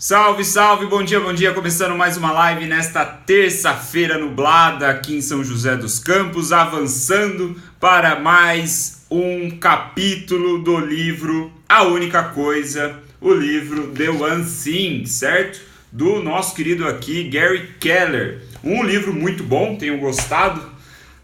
Salve, salve, bom dia, começando mais uma live nesta terça-feira nublada aqui em São José dos Campos, avançando para mais um capítulo do livro A Única Coisa, o livro The One Thing, certo? Do nosso querido aqui, Gary Keller. Um livro muito bom, tenho gostado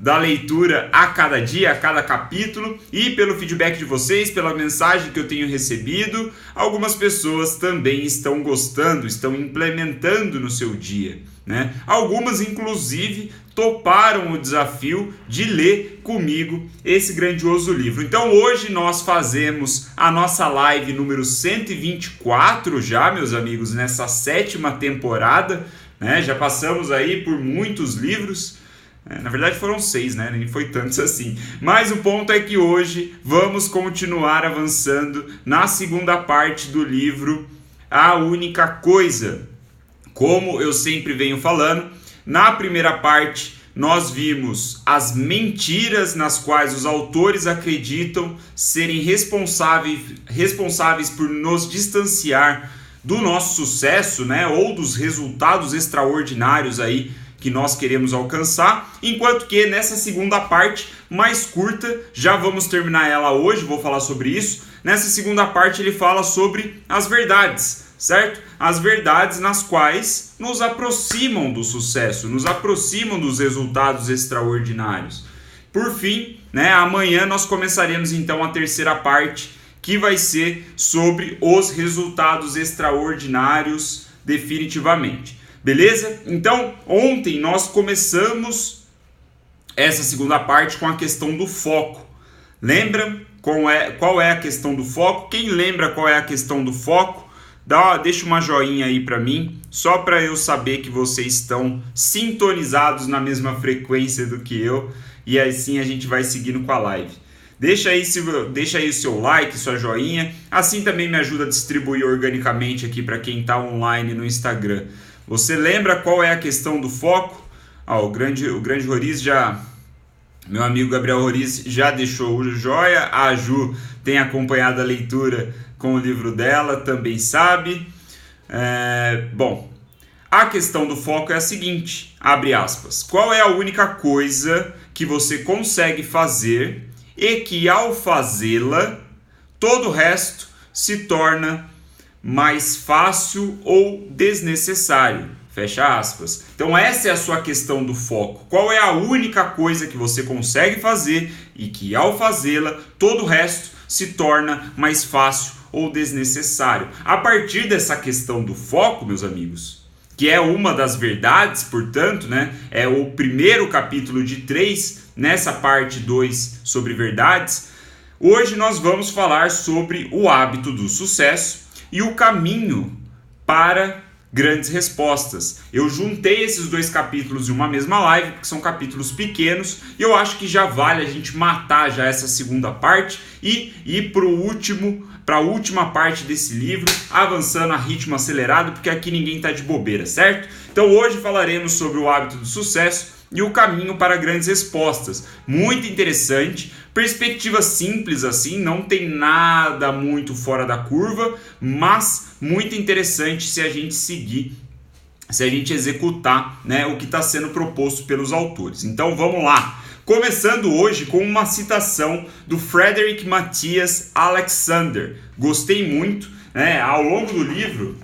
da leitura a cada dia, a cada capítulo, e pelo feedback de vocês, pela mensagem que eu tenho recebido, algumas pessoas também estão gostando, estão implementando no seu dia, né? Algumas, inclusive, toparam o desafio de ler comigo esse grandioso livro. Então hoje nós fazemos a nossa live número 124 já, meus amigos, nessa 7ª temporada, né? Já passamos aí por muitos livros. Na verdade foram 6, né? Nem foi tantos assim. Mas o ponto é que hoje vamos continuar avançando na segunda parte do livro A Única Coisa. Como eu sempre venho falando, na primeira parte nós vimos as mentiras nas quais os autores acreditam serem responsáveis por nos distanciar do nosso sucesso, né? Ou dos resultados extraordinários aí que nós queremos alcançar, enquanto que nessa segunda parte, mais curta, já vamos terminar ela hoje, vou falar sobre isso. Nessa segunda parte ele fala sobre as verdades, certo? As verdades nas quais nos aproximam do sucesso, nos aproximam dos resultados extraordinários. Por fim, né, amanhã nós começaremos então a terceira parte, que vai ser sobre os resultados extraordinários definitivamente. Beleza? Então, ontem nós começamos essa segunda parte com a questão do foco. Lembra qual é a questão do foco? Quem lembra qual é a questão do foco? Deixa uma joinha aí para mim, só para eu saber que vocês estão sintonizados na mesma frequência do que eu, e assim a gente vai seguindo com a live. Deixa aí o seu like, sua joinha, assim também me ajuda a distribuir organicamente aqui para quem está online no Instagram. Você lembra qual é a questão do foco? O grande Roriz meu amigo Gabriel Roriz já deixou o joia, a Ju tem acompanhado a leitura com o livro dela, também sabe. Bom, a questão do foco é a seguinte, abre aspas, qual é a única coisa que você consegue fazer e que ao fazê-la, todo o resto se torna mais fácil ou desnecessário, fecha aspas. Então essa é a sua questão do foco. Qual é a única coisa que você consegue fazer e que ao fazê-la, todo o resto se torna mais fácil ou desnecessário? A partir dessa questão do foco, meus amigos, que é uma das verdades, portanto, né, é o primeiro capítulo de 3, nessa parte 2 sobre verdades, hoje nós vamos falar sobre o hábito do sucesso e o caminho para grandes respostas. Eu juntei esses dois capítulos em uma mesma live, porque são capítulos pequenos, e eu acho que já vale a gente matar já essa segunda parte e ir para a última parte desse livro, avançando a ritmo acelerado, porque aqui ninguém está de bobeira, certo? Então hoje falaremos sobre o hábito do sucesso e o caminho para grandes respostas. Muito interessante, perspectiva simples assim, não tem nada muito fora da curva, mas muito interessante se a gente seguir, se a gente executar, né, o que está sendo proposto pelos autores. Então vamos lá, começando hoje com uma citação do Frederick Matthias Alexander. Gostei muito, né? Ao longo do livro,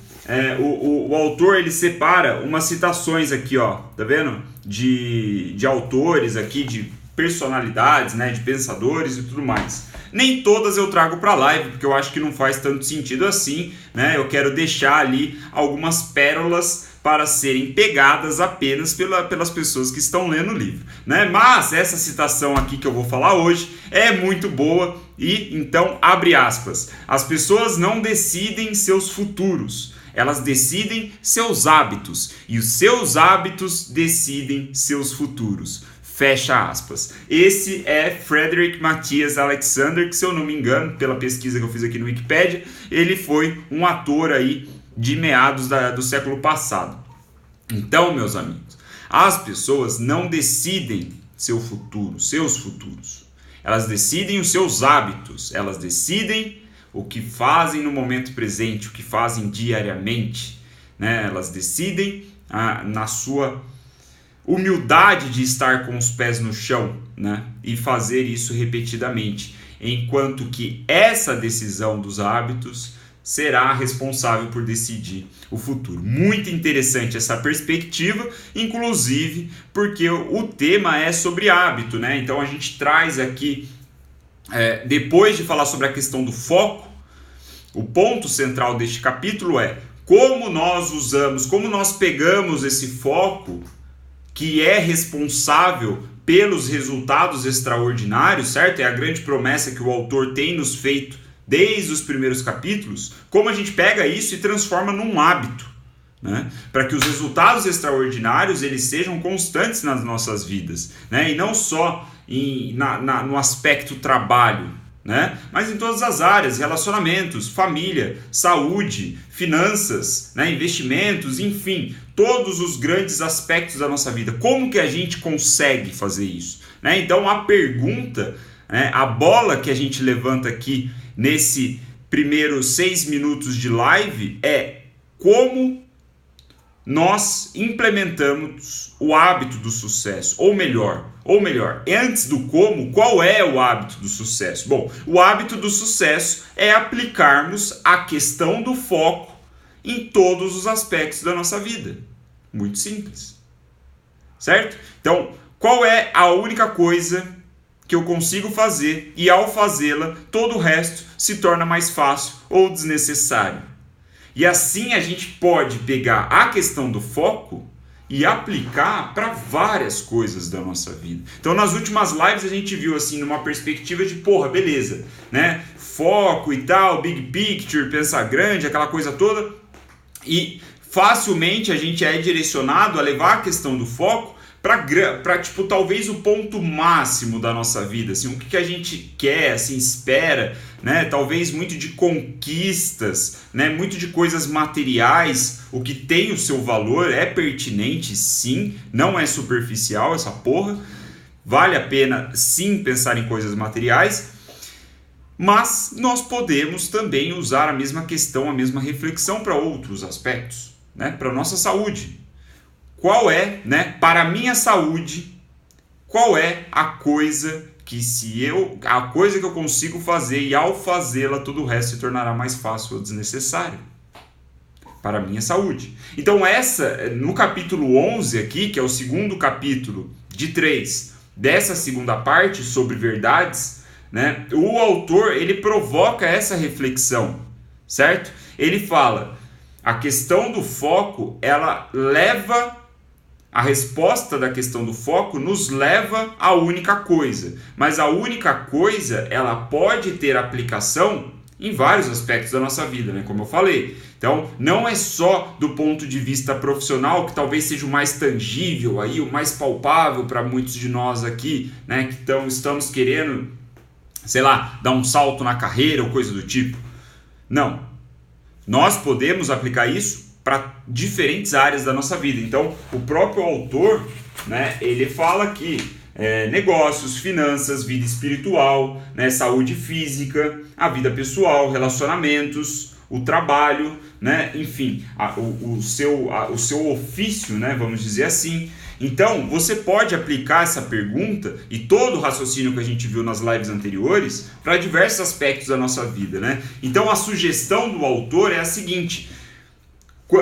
o autor ele separa umas citações aqui, ó, tá vendo? De autores aqui, de personalidades, né, de pensadores e tudo mais. Nem todas eu trago para a live, porque eu acho que não faz tanto sentido assim, né? Eu quero deixar ali algumas pérolas para serem pegadas apenas pelas pessoas que estão lendo o livro, né? Mas essa citação aqui que eu vou falar hoje é muito boa e então abre aspas. As pessoas não decidem seus futuros, elas decidem seus hábitos e os seus hábitos decidem seus futuros. Fecha aspas. Esse é Frederick Matthias Alexander, que se eu não me engano, pela pesquisa que eu fiz aqui no Wikipedia, ele foi um ator aí de meados do século passado. Então, meus amigos, as pessoas não decidem seu futuro, seus futuros. Elas decidem os seus hábitos, elas decidem o que fazem no momento presente, o que fazem diariamente. né? Elas decidem na sua humildade de estar com os pés no chão, né? E fazer isso repetidamente, enquanto que essa decisão dos hábitos será responsável por decidir o futuro. Muito interessante essa perspectiva, inclusive porque o tema é sobre hábito, né? Então a gente traz aqui, depois de falar sobre a questão do foco, o ponto central deste capítulo é como nós usamos, como nós pegamos esse foco que é responsável pelos resultados extraordinários, certo? É a grande promessa que o autor tem nos feito desde os primeiros capítulos, como a gente pega isso e transforma num hábito, né? Para que os resultados extraordinários eles sejam constantes nas nossas vidas, né? E não só no aspecto trabalho, né? Mas em todas as áreas, relacionamentos, família, saúde, finanças, né? Investimentos, enfim, todos os grandes aspectos da nossa vida. Como que a gente consegue fazer isso, né? Então a pergunta, né, a bola que a gente levanta aqui nesse primeiros 6 minutos de live é como nós implementamos o hábito do sucesso, ou melhor, antes do como, qual é o hábito do sucesso? Bom, o hábito do sucesso é aplicarmos a questão do foco em todos os aspectos da nossa vida. Muito simples, certo? Então, qual é a única coisa que eu consigo fazer e ao fazê-la, todo o resto se torna mais fácil ou desnecessário? E assim a gente pode pegar a questão do foco e aplicar para várias coisas da nossa vida. Então nas últimas lives a gente viu assim numa perspectiva de beleza, né? Foco e tal, big picture, pensar grande, aquela coisa toda. E facilmente a gente é direcionado a levar a questão do foco para tipo, talvez o ponto máximo da nossa vida, assim, o que a gente quer, assim, espera, né? Talvez muito de conquistas, né? Muito de coisas materiais, o que tem o seu valor, é pertinente, sim, não é superficial essa porra, vale a pena, sim, pensar em coisas materiais, mas nós podemos também usar a mesma questão, a mesma reflexão para outros aspectos, né? Para a nossa saúde. Qual é, né, para a minha saúde, qual é a coisa que eu consigo fazer e ao fazê-la todo o resto se tornará mais fácil ou desnecessário? Para a minha saúde. Então no capítulo 11 aqui, que é o segundo capítulo de 3 dessa segunda parte sobre verdades, né, o autor ele provoca essa reflexão, certo? Ele fala, a questão do foco, ela leva... A resposta da questão do foco nos leva à única coisa, mas a única coisa ela pode ter aplicação em vários aspectos da nossa vida, né? Como eu falei. Então, não é só do ponto de vista profissional, que talvez seja o mais tangível, aí, o mais palpável para muitos de nós aqui, né? Que estamos querendo, sei lá, dar um salto na carreira ou coisa do tipo. Não. Nós podemos aplicar isso para diferentes áreas da nossa vida. Então, o próprio autor, né, ele fala aqui negócios, finanças, vida espiritual, né, saúde física, a vida pessoal, relacionamentos, o trabalho, né, enfim, o seu ofício, né, vamos dizer assim. Então, você pode aplicar essa pergunta e todo o raciocínio que a gente viu nas lives anteriores para diversos aspectos da nossa vida, né? Então, a sugestão do autor é a seguinte: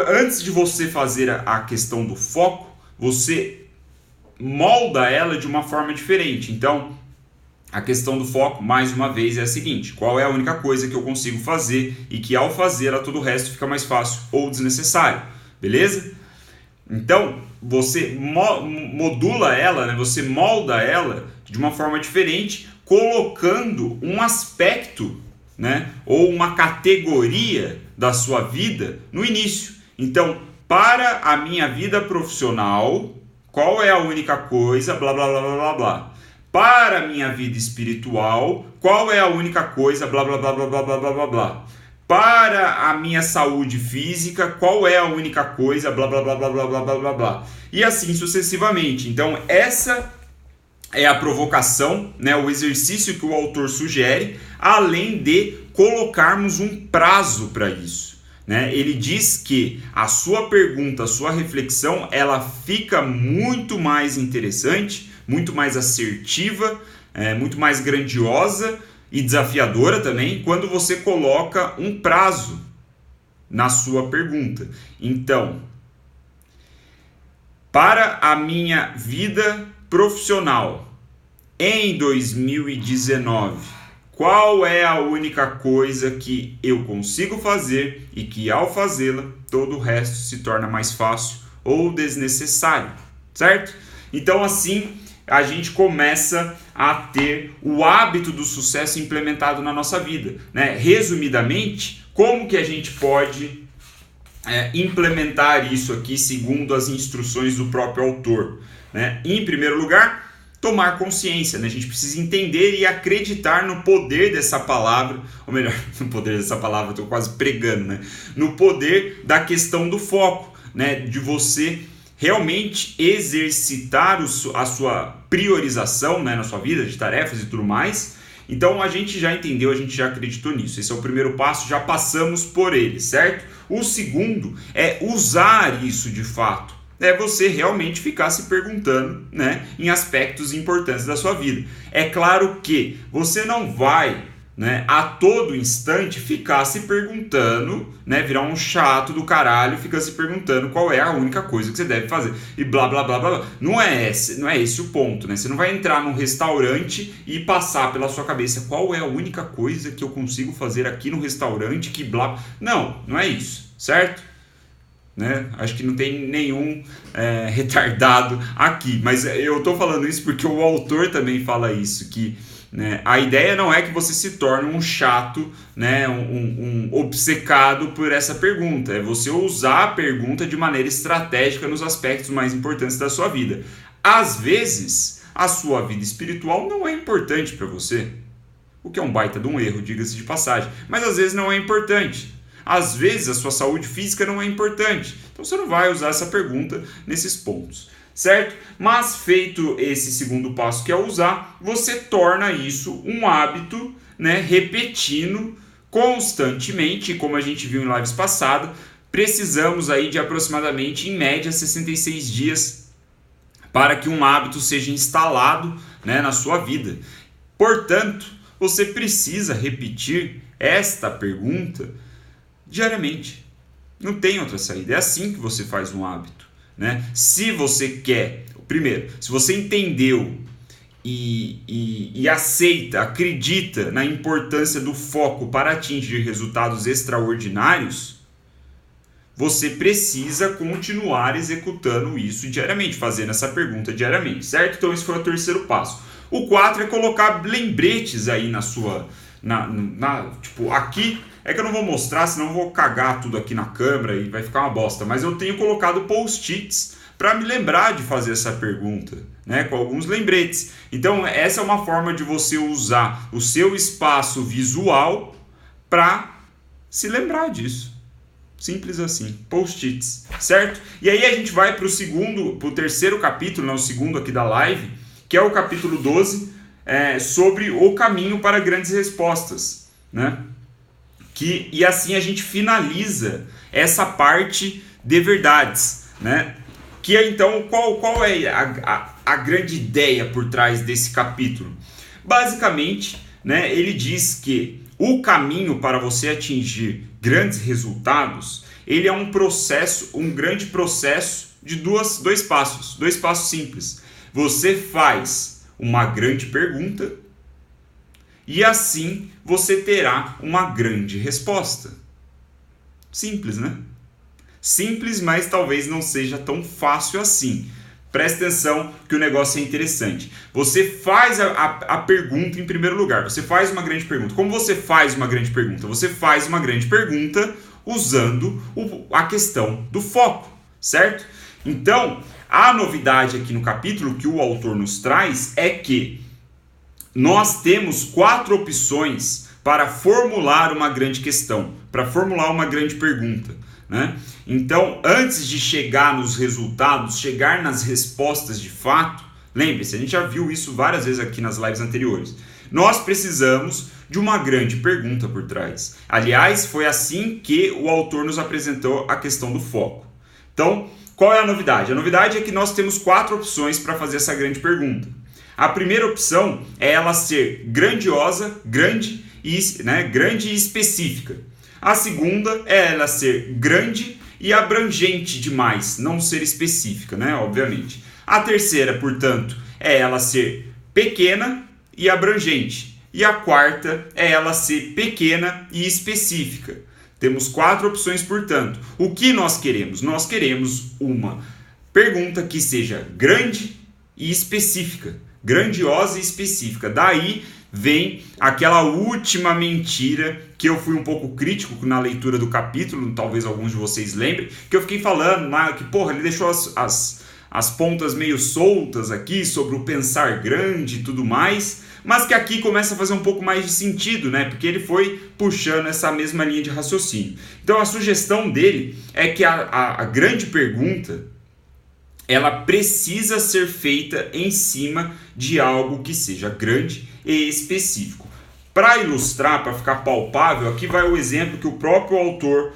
antes de você fazer a questão do foco, você molda ela de uma forma diferente. Então, a questão do foco, mais uma vez, é a seguinte: qual é a única coisa que eu consigo fazer e que ao fazê-la todo o resto fica mais fácil ou desnecessário, beleza? Então, você modula ela, né? Você molda ela de uma forma diferente, colocando um aspecto, né? Ou uma categoria da sua vida no início. Então, para a minha vida profissional, qual é a única coisa? Blá, blá, blá, blá, blá, blá. Para a minha vida espiritual, qual é a única coisa? Blá, blá, blá, blá, blá, blá, blá, blá, blá. Para a minha saúde física, qual é a única coisa? Blá, blá, blá, blá, blá, blá, blá, blá, blá. E assim sucessivamente. Então, essa é a provocação, né, o exercício que o autor sugere, além de colocarmos um prazo para isso. né? Ele diz que a sua pergunta, a sua reflexão, ela fica muito mais interessante, muito mais assertiva, muito mais grandiosa e desafiadora também quando você coloca um prazo na sua pergunta. Então, para a minha vida profissional em 2019, qual é a única coisa que eu consigo fazer e que ao fazê-la todo o resto se torna mais fácil ou desnecessário, certo? Então assim a gente começa a ter o hábito do sucesso implementado na nossa vida, né? Resumidamente, como que a gente pode implementar isso aqui segundo as instruções do próprio autor, né? Em primeiro lugar, tomar consciência, né? A gente precisa entender e acreditar no poder dessa palavra, ou melhor, no poder dessa palavra, estou quase pregando, né? No poder da questão do foco, né? De você realmente exercitar a sua priorização, né, na sua vida de tarefas e tudo mais. Então a gente já entendeu, a gente já acreditou nisso. Esse é o primeiro passo, já passamos por ele, certo? O segundo é usar isso de fato. É você realmente ficar se perguntando, né, em aspectos importantes da sua vida. É claro que você não vai, né, a todo instante ficar se perguntando, né, virar um chato do caralho, fica se perguntando qual é a única coisa que você deve fazer e blá blá blá blá. Não é esse o ponto, né? Você não vai entrar num restaurante e passar pela sua cabeça qual é a única coisa que eu consigo fazer aqui no restaurante que blá. Não é isso, certo? Né? Acho que não tem nenhum retardado aqui, mas eu tô falando isso porque o autor também fala isso, que, né, a ideia não é que você se torne um chato, né, um obcecado por essa pergunta, é você usar a pergunta de maneira estratégica nos aspectos mais importantes da sua vida. Às vezes, a sua vida espiritual não é importante para você, o que é um baita de um erro, diga-se de passagem, mas às vezes não é importante. Às vezes a sua saúde física não é importante, então você não vai usar essa pergunta nesses pontos, certo? Mas feito esse segundo passo que é usar, você torna isso um hábito, né, repetindo constantemente, como a gente viu em lives passadas, precisamos aí de aproximadamente, em média, 66 dias para que um hábito seja instalado, né, na sua vida. Portanto, você precisa repetir esta pergunta diariamente. Não tem outra saída. É assim que você faz um hábito, né? Se você quer, primeiro, se você entendeu e aceita, acredita na importância do foco para atingir resultados extraordinários, você precisa continuar executando isso diariamente, fazendo essa pergunta diariamente, certo? Então esse foi o terceiro passo. O 4 é colocar lembretes aí na sua... tipo, aqui é que eu não vou mostrar, senão eu vou cagar tudo aqui na câmera e vai ficar uma bosta, mas eu tenho colocado post-its para me lembrar de fazer essa pergunta, né, com alguns lembretes. Então essa é uma forma de você usar o seu espaço visual para se lembrar disso. Simples assim, post-its, certo? E aí a gente vai para o terceiro capítulo, né, o segundo aqui da live, que é o capítulo 12, sobre o caminho para grandes respostas, né? E assim a gente finaliza essa parte de verdades, né? Que então, qual é a grande ideia por trás desse capítulo? Basicamente, né, ele diz que o caminho para você atingir grandes resultados, ele é um processo, um grande processo de dois passos simples. Você faz uma grande pergunta e assim você terá uma grande resposta. Simples, né? Simples, mas talvez não seja tão fácil assim. Presta atenção que o negócio é interessante. Você faz a pergunta em primeiro lugar. Você faz uma grande pergunta. Como você faz uma grande pergunta? Você faz uma grande pergunta usando a questão do foco, certo? Então, a novidade aqui no capítulo que o autor nos traz é que nós temos 4 opções para formular uma grande questão, para formular uma grande pergunta, né? Então, antes de chegar nos resultados, chegar nas respostas de fato, lembre-se, a gente já viu isso várias vezes aqui nas lives anteriores, nós precisamos de uma grande pergunta por trás. Aliás, foi assim que o autor nos apresentou a questão do foco. Então, qual é a novidade? A novidade é que nós temos 4 opções para fazer essa grande pergunta. A primeira opção é ela ser grandiosa, grande e específica. A segunda é ela ser grande e abrangente demais, não ser específica, né? Obviamente. A terceira, portanto, é ela ser pequena e abrangente. E a quarta é ela ser pequena e específica. Temos 4 opções, portanto. O que nós queremos? Nós queremos uma pergunta que seja grande e específica. Grandiosa e específica. Daí vem aquela última mentira que eu fui um pouco crítico na leitura do capítulo, talvez alguns de vocês lembrem, que eu fiquei falando lá que, ele deixou as pontas meio soltas aqui sobre o pensar grande e tudo mais, mas que aqui começa a fazer um pouco mais de sentido, né? Porque ele foi puxando essa mesma linha de raciocínio. Então a sugestão dele é que a grande pergunta ela precisa ser feita em cima de algo que seja grande e específico. Para ilustrar, para ficar palpável, aqui vai o exemplo que o próprio autor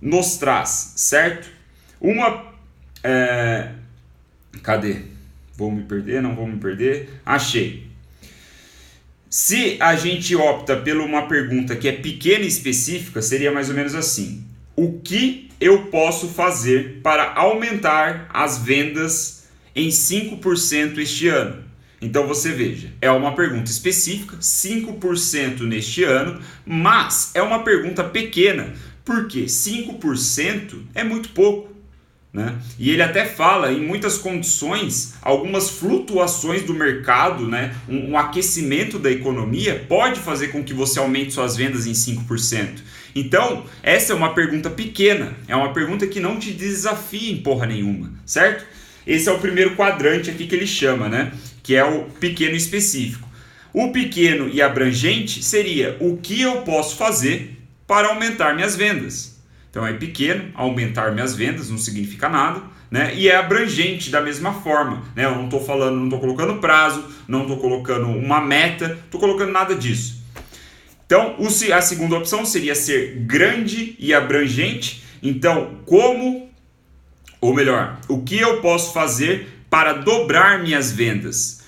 nos traz, certo? Cadê? Vou me perder? Não vou me perder? Achei. Se a gente opta por uma pergunta que é pequena e específica, seria mais ou menos assim: o que eu posso fazer para aumentar as vendas em 5% este ano? Então você veja, é uma pergunta específica, 5% neste ano, mas é uma pergunta pequena, porque 5% é muito pouco, né? E ele até fala, em muitas condições, algumas flutuações do mercado, né? Um aquecimento da economia pode fazer com que você aumente suas vendas em 5%. Então, essa é uma pergunta pequena, é uma pergunta que não te desafia em porra nenhuma, certo? Esse é o primeiro quadrante aqui que ele chama, né? Que é o pequeno específico. O pequeno e abrangente seria o que eu posso fazer para aumentar minhas vendas. Então é pequeno, aumentar minhas vendas não significa nada, né? E é abrangente da mesma forma, né? Eu não estou colocando prazo, não estou colocando uma meta, estou colocando nada disso. Então a segunda opção seria ser grande e abrangente. Então o que eu posso fazer para dobrar minhas vendas,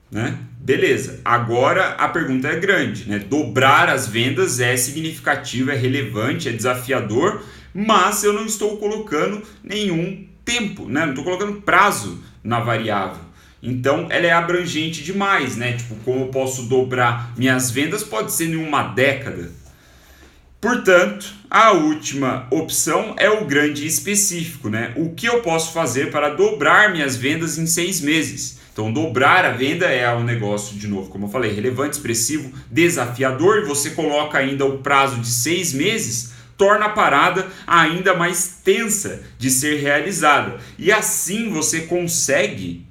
né? Beleza, agora a pergunta é grande, né? Dobrar as vendas é significativo, é relevante, é desafiador, mas eu não estou colocando nenhum tempo, né? Não estou colocando prazo na variável. Então ela é abrangente demais, né? Tipo, como eu posso dobrar minhas vendas pode ser em uma década. Portanto, a última opção é o grande e específico, né? O que eu posso fazer para dobrar minhas vendas em 6 meses? Então, dobrar a venda é um negócio, de novo, como eu falei, relevante, expressivo, desafiador, e você coloca ainda o prazo de 6 meses, torna a parada ainda mais tensa de ser realizada. E assim você consegue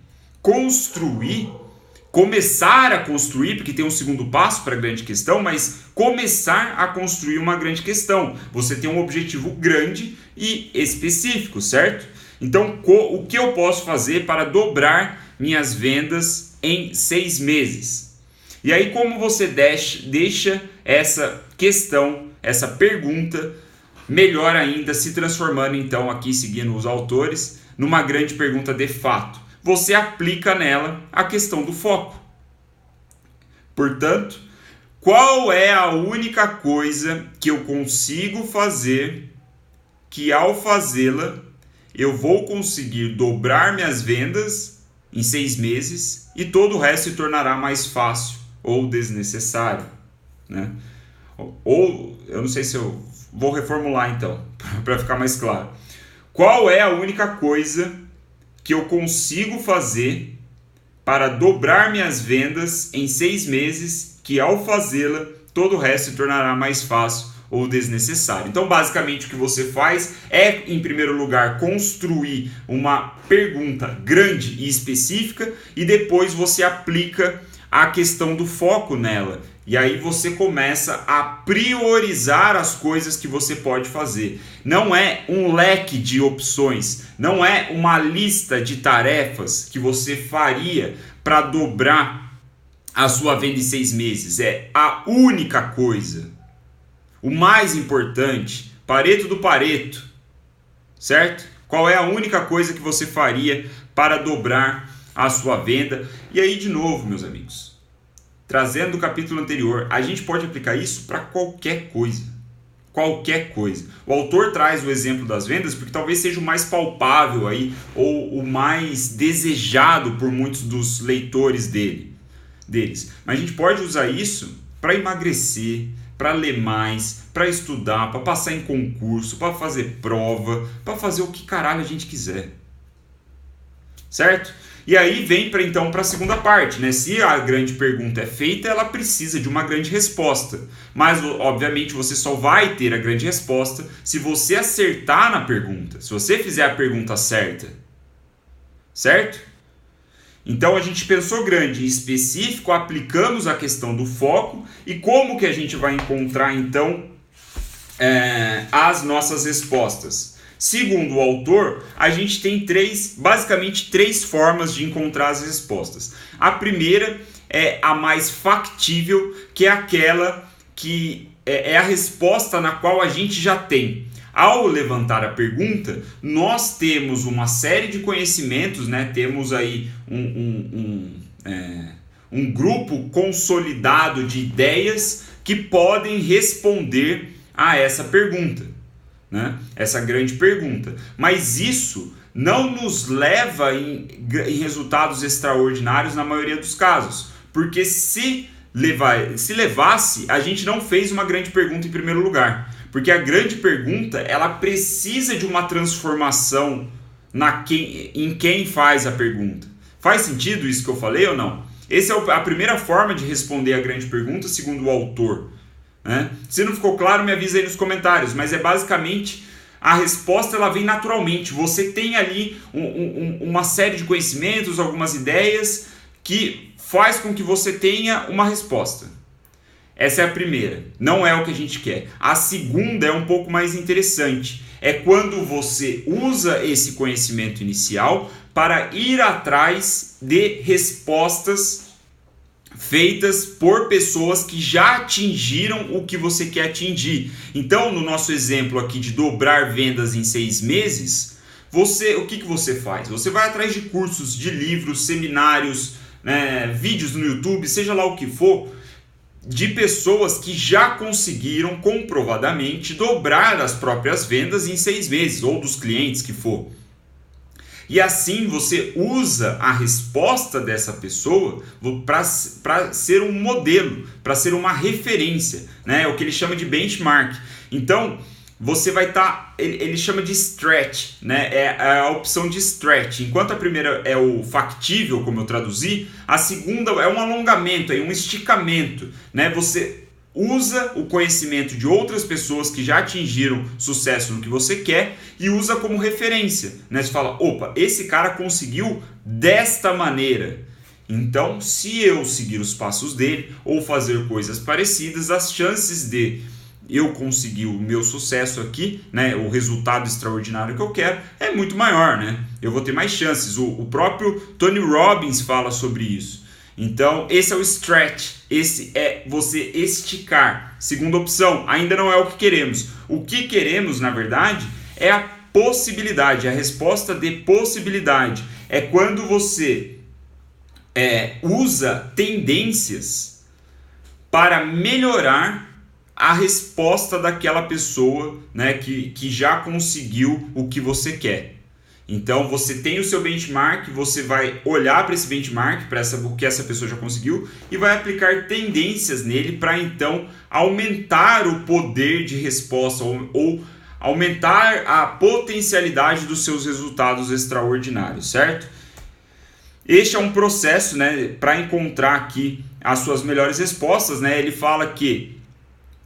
começar a construir, porque tem um segundo passo para a grande questão, mas começar a construir uma grande questão. Você tem um objetivo grande e específico, certo? Então, o que eu posso fazer para dobrar minhas vendas em 6 meses? E aí, como você deixa essa questão, essa pergunta, melhor ainda, se transformando, então, aqui seguindo os autores, numa grande pergunta de fato. Você aplica nela a questão do foco. Portanto, qual é a única coisa que eu consigo fazer que ao fazê-la eu vou conseguir dobrar minhas vendas em 6 meses e todo o resto se tornará mais fácil ou desnecessário, né? Ou, eu não sei se eu vou reformular então, para ficar mais claro. Qual é a única coisa que eu consigo fazer para dobrar minhas vendas em 6 meses, que ao fazê-la, todo o resto se tornará mais fácil ou desnecessário? Então, basicamente, o que você faz é, em primeiro lugar, construir uma pergunta grande e específica e depois você aplica a questão do foco nela. E aí você começa a priorizar as coisas que você pode fazer. Não é um leque de opções, não é uma lista de tarefas que você faria para dobrar a sua venda em 6 meses? É a única coisa, o mais importante, Pareto do Pareto, certo? Qual é a única coisa que você faria para dobrar a sua venda? E aí, de novo, meus amigos, trazendo do capítulo anterior, a gente pode aplicar isso para qualquer coisa. Qualquer coisa. O autor traz o exemplo das vendas porque talvez seja o mais palpável aí, ou o mais desejado por muitos dos leitores deles. Mas a gente pode usar isso para emagrecer, para ler mais, para estudar, para passar em concurso, para fazer prova, para fazer o que caralho a gente quiser. Certo? E aí vem então para a segunda parte, né? Se a grande pergunta é feita, ela precisa de uma grande resposta. Mas, obviamente, você só vai ter a grande resposta se você acertar na pergunta, se você fizer a pergunta certa. Certo? Então, a gente pensou grande e específico, aplicamos a questão do foco e como que a gente vai encontrar, então, as nossas respostas. Segundo o autor, a gente tem basicamente três formas de encontrar as respostas. A primeira é a mais factível, que é aquela que é a resposta na qual a gente já tem. Ao levantar a pergunta, nós temos uma série de conhecimentos, né? Temos aí um grupo consolidado de ideias que podem responder a essa pergunta. Né? Essa grande pergunta. Mas isso não nos leva em resultados extraordinários na maioria dos casos. Porque se levasse, a gente não fez uma grande pergunta em primeiro lugar. Porque a grande pergunta, ela precisa de uma transformação em quem faz a pergunta. Faz sentido isso que eu falei ou não? Essa é a primeira forma de responder a grande pergunta, segundo o autor. Né? Se não ficou claro, me avisa aí nos comentários, mas é basicamente a resposta, ela vem naturalmente. Você tem ali uma série de conhecimentos, algumas ideias que faz com que você tenha uma resposta. Essa é a primeira, não é o que a gente quer. A segunda é um pouco mais interessante, é quando você usa esse conhecimento inicial para ir atrás de respostas feitas por pessoas que já atingiram o que você quer atingir. Então, no nosso exemplo aqui de dobrar vendas em 6 meses, o que você faz? Você vai atrás de cursos, de livros, seminários, né, vídeos no YouTube, seja lá o que for, de pessoas que já conseguiram comprovadamente dobrar as próprias vendas em 6 meses, ou dos clientes que for. E assim você usa a resposta dessa pessoa para ser um modelo, para ser uma referência, né? O que ele chama de benchmark. Então, você vai estar... ele chama de stretch, né? É a opção de stretch. Enquanto a primeira é o factível, como eu traduzi, a segunda é um alongamento, um esticamento, né? Você usa o conhecimento de outras pessoas que já atingiram sucesso no que você quer e usa como referência, né? Você fala, opa, esse cara conseguiu desta maneira. Então, se eu seguir os passos dele ou fazer coisas parecidas, as chances de eu conseguir o meu sucesso aqui, né, o resultado extraordinário que eu quero, é muito maior, né? Eu vou ter mais chances. O próprio Tony Robbins fala sobre isso. Então, esse é o stretch, esse é você esticar. Segunda opção, ainda não é o que queremos. O que queremos, na verdade, é a possibilidade, a resposta de possibilidade. É quando você usa tendências para melhorar a resposta daquela pessoa, né, que já conseguiu o que você quer. Então você tem o seu benchmark, você vai olhar para esse benchmark, para o que essa pessoa já conseguiu e vai aplicar tendências nele para então aumentar o poder de resposta ou aumentar a potencialidade dos seus resultados extraordinários, certo? Este é um processo, né, para encontrar aqui as suas melhores respostas, né? Ele fala que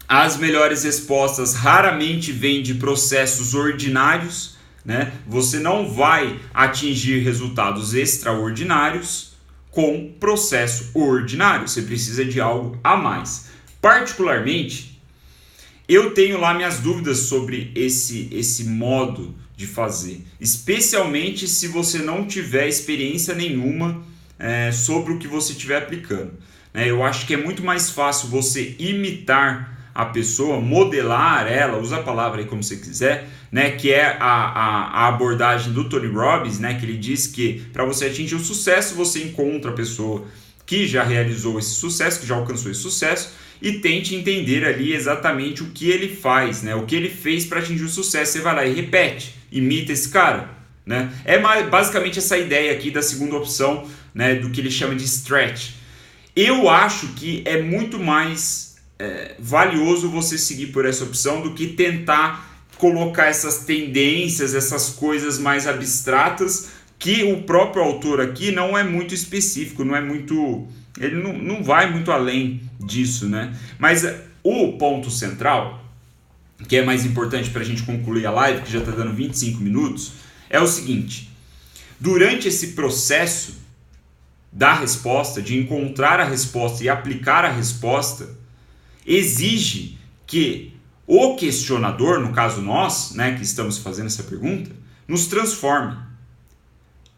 as melhores respostas raramente vêm de processos ordinários, né? Você não vai atingir resultados extraordinários com processo ordinário. Você precisa de algo a mais. Particularmente, eu tenho lá minhas dúvidas sobre esse modo de fazer. Especialmente se você não tiver experiência nenhuma sobre o que você estiver aplicando. né? Eu acho que é muito mais fácil você imitar a pessoa, modelar ela, usa a palavra aí como você quiser, né, que é a abordagem do Tony Robbins, né, que ele diz que para você atingir o sucesso, você encontra a pessoa que já realizou esse sucesso, que já alcançou esse sucesso, e tente entender ali exatamente o que ele faz, né, o que ele fez para atingir o sucesso. Você vai lá e repete, imita esse cara, né? É basicamente essa ideia aqui da segunda opção, né, do que ele chama de stretch. Eu acho que é muito mais valioso você seguir por essa opção do que tentar colocar essas tendências, essas coisas mais abstratas, que o próprio autor aqui não é muito específico, não é muito, ele não vai muito além disso, né? Mas o ponto central, que é mais importante para a gente concluir a live, que já está dando 25 minutos, é o seguinte: durante esse processo da resposta, de encontrar a resposta e aplicar a resposta, exige que o questionador, no caso nós, né, que estamos fazendo essa pergunta, nos transforme.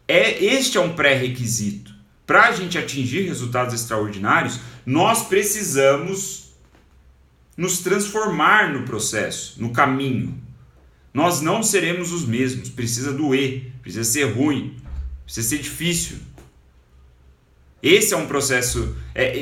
Este é um pré-requisito. Para a gente atingir resultados extraordinários, nós precisamos nos transformar no processo, no caminho. Nós não seremos os mesmos. Precisa doer, precisa ser ruim, precisa ser difícil. Esse é um processo,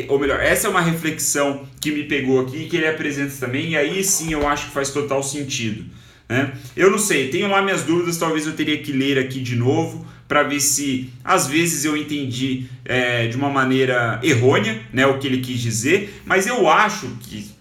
ou melhor, essa é uma reflexão que me pegou aqui, que ele apresenta também, e aí sim eu acho que faz total sentido, né? Eu não sei, tenho lá minhas dúvidas, talvez eu teria que ler aqui de novo, para ver se às vezes eu entendi de uma maneira errônea, né, o que ele quis dizer, mas eu acho que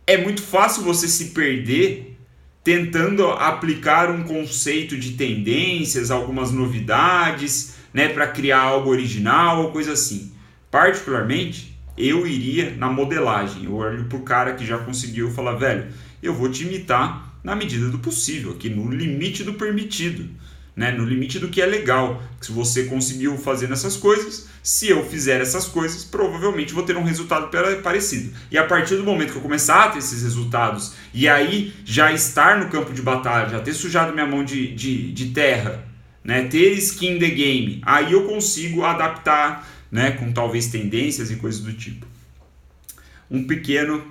é muito fácil você se perder tentando aplicar um conceito de tendências, algumas novidades, né, para criar algo original ou coisa assim. Particularmente, eu iria na modelagem. Eu olho pro cara que já conseguiu falar, velho, eu vou te imitar na medida do possível, aqui no limite do permitido, né, no limite do que é legal. Se você conseguiu fazer essas coisas, se eu fizer essas coisas, provavelmente vou ter um resultado parecido. E a partir do momento que eu começar a ter esses resultados, e aí já estar no campo de batalha, já ter sujado minha mão de terra, né, ter skin in the game, aí eu consigo adaptar, né, com talvez tendências e coisas do tipo. Um pequeno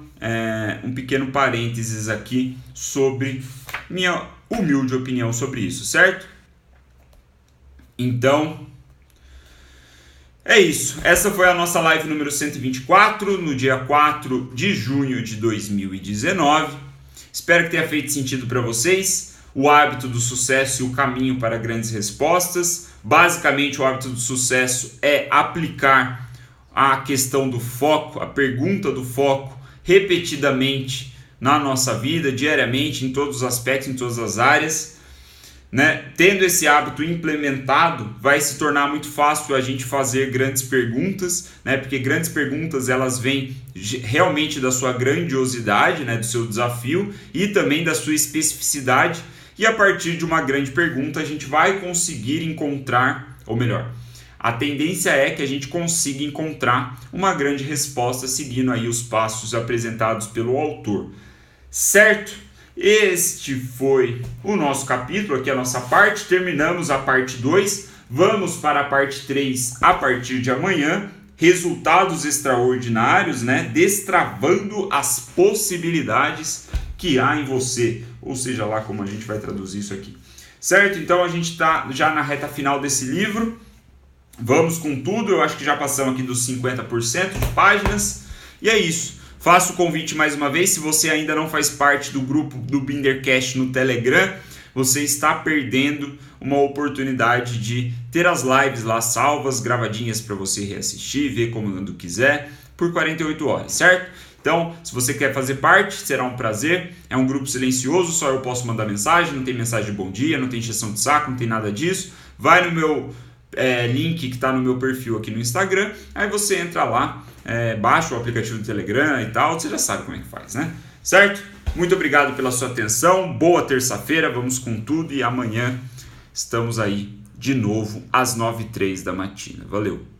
parênteses aqui sobre minha humilde opinião sobre isso, certo? Então, é isso. Essa foi a nossa live número 124, no dia 4 de junho de 2019. Espero que tenha feito sentido para vocês. O hábito do sucesso e o caminho para grandes respostas. Basicamente, o hábito do sucesso é aplicar a questão do foco, a pergunta do foco, repetidamente na nossa vida, diariamente, em todos os aspectos, em todas as áreas, né? Tendo esse hábito implementado, vai se tornar muito fácil a gente fazer grandes perguntas, né? Porque grandes perguntas, elas vêm realmente da sua grandiosidade, né? Do seu desafio e também da sua especificidade. E a partir de uma grande pergunta, a gente vai conseguir encontrar, ou melhor, a tendência é que a gente consiga encontrar uma grande resposta seguindo aí os passos apresentados pelo autor. Certo? Este foi o nosso capítulo, aqui a nossa parte. Terminamos a parte 2. Vamos para a parte 3 a partir de amanhã. Resultados extraordinários, né? Destravando as possibilidades que há em você. Ou seja lá como a gente vai traduzir isso aqui. Certo? Então a gente está já na reta final desse livro. Vamos com tudo. Eu acho que já passamos aqui dos 50% de páginas. E é isso. Faço o convite mais uma vez, se você ainda não faz parte do grupo do Bindercast no Telegram, você está perdendo uma oportunidade de ter as lives lá salvas, gravadinhas para você reassistir, ver quando quiser, por 48 horas, certo? Então, se você quer fazer parte, será um prazer. É um grupo silencioso, só eu posso mandar mensagem, não tem mensagem de bom dia, não tem encheção de saco, não tem nada disso. Vai no meu link que está no meu perfil aqui no Instagram, aí você entra lá, baixa o aplicativo do Telegram e tal, você já sabe como é que faz, né? Certo? Muito obrigado pela sua atenção, boa terça-feira, vamos com tudo e amanhã estamos aí de novo às 9h03 da matina. Valeu!